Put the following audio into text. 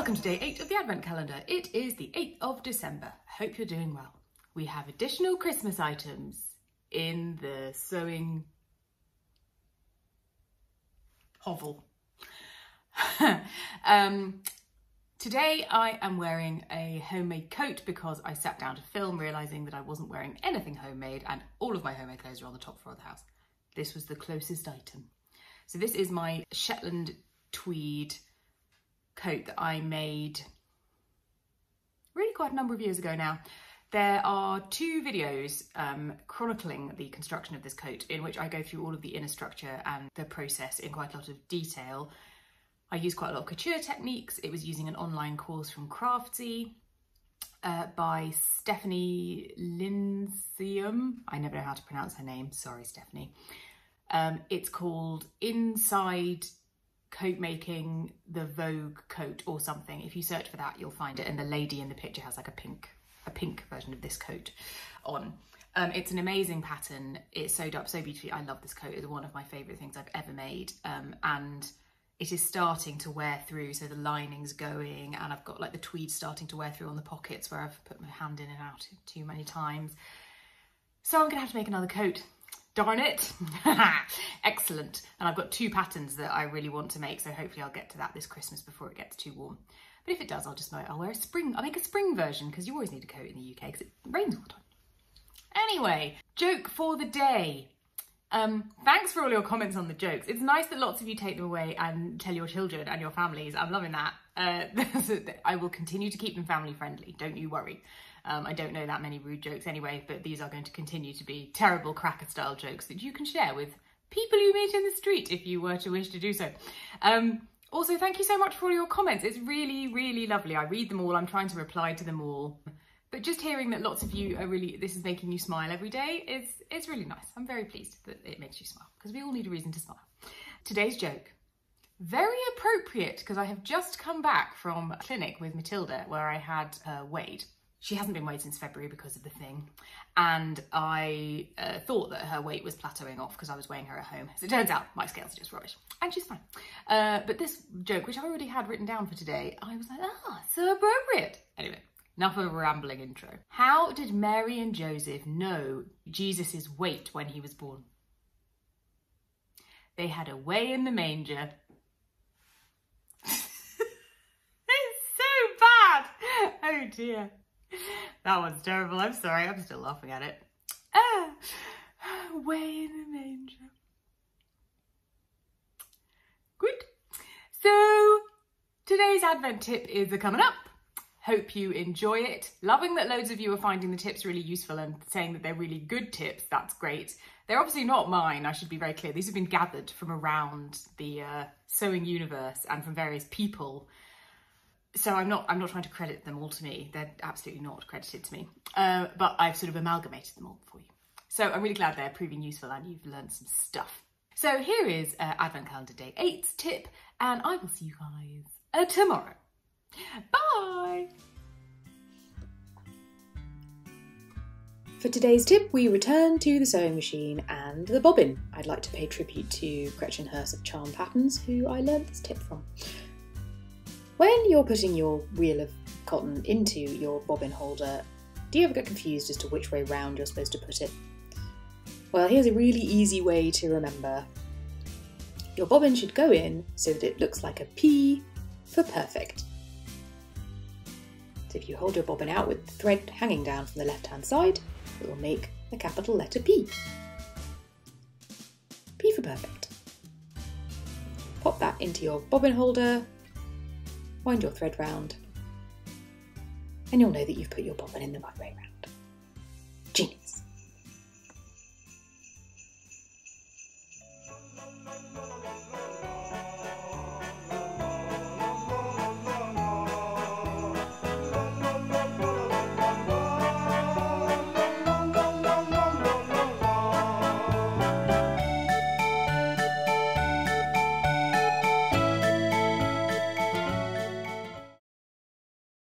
Welcome to day 8 of the Advent calendar. It is the 8th of December. I hope you're doing well. We have additional Christmas items in the sewing hovel. Today I am wearing a homemade coat because I sat down to film realising that I wasn't wearing anything homemade and all of my homemade clothes are on the top floor of the house. This was the closest item. So this is my Shetland tweed coat that I made really quite a number of years ago now. There are 2 videos chronicling the construction of this coat in which I go through all of the inner structure and the process in quite a lot of detail. I use quite a lot of couture techniques. It was using an online course from Craftsy by Stephanie Linseum. I never know how to pronounce her name. Sorry, Stephanie. It's called Inside Coat Making the Vogue Coat or something. If you search for that, you'll find it. And the lady in the picture has like a pink version of this coat on. It's an amazing pattern. It's sewed up so beautifully. I love this coat. It's one of my favourite things I've ever made. And it is starting to wear through. So the lining's going and I've got like the tweed starting to wear through on the pockets where I've put my hand in and out too many times. So I'm gonna have to make another coat. Darn it. Excellent. And I've got 2 patterns that I really want to make, so hopefully I'll get to that this Christmas before it gets too warm. But if it does, I'll wear a spring. I'll make a spring version because you always need a coat in the UK because it rains all the time. Anyway, joke for the day. Thanks for all your comments on the jokes. It's nice that lots of you take them away and tell your children and your families. I'm loving that. I will continue to keep them family friendly, don't you worry. I don't know that many rude jokes anyway, but these are going to continue to be terrible cracker style jokes that you can share with people you meet in the street if you were to wish to do so. Also, thank you so much for all your comments. It's really, really lovely. I read them all. I'm trying to reply to them all. But just hearing that lots of you are this is making you smile every day, it's really nice. I'm very pleased that it makes you smile because we all need a reason to smile. Today's joke. Very appropriate because I have just come back from a clinic with Matilda where I had weighed. She hasn't been weighed since February because of the thing. And I thought that her weight was plateauing off because I was weighing her at home. As it turns out, my scales are just rubbish. And she's fine. But this joke, which I already had written down for today, I was like, so appropriate. Anyway, enough of a rambling intro. How did Mary and Joseph know Jesus' weight when he was born? They had a weigh in the manger. It's so bad. Oh dear. That one's terrible. I'm sorry. I'm still laughing at it. Way in the manger. Good. So today's Advent tip is coming up. Hope you enjoy it. Loving that loads of you are finding the tips really useful and saying that they're really good tips. That's great. They're obviously not mine. I should be very clear. These have been gathered from around the sewing universe and from various people. So I'm not trying to credit them all to me. They're absolutely not credited to me. But I've sort of amalgamated them all for you. So I'm really glad they're proving useful and you've learned some stuff. So here is Advent Calendar Day 8's tip, and I will see you guys tomorrow. Bye! For today's tip, we return to the sewing machine and the bobbin. I'd like to pay tribute to Gretchen Hurst of Charm Patterns, who I learned this tip from. When you're putting your reel of cotton into your bobbin holder, do you ever get confused as to which way round you're supposed to put it? Well, here's a really easy way to remember. Your bobbin should go in so that it looks like a P for perfect. So if you hold your bobbin out with the thread hanging down from the left-hand side, it will make the capital letter P. P for perfect. Pop that into your bobbin holder, wind your thread round, and you'll know that you've put your bobbin in the right way round.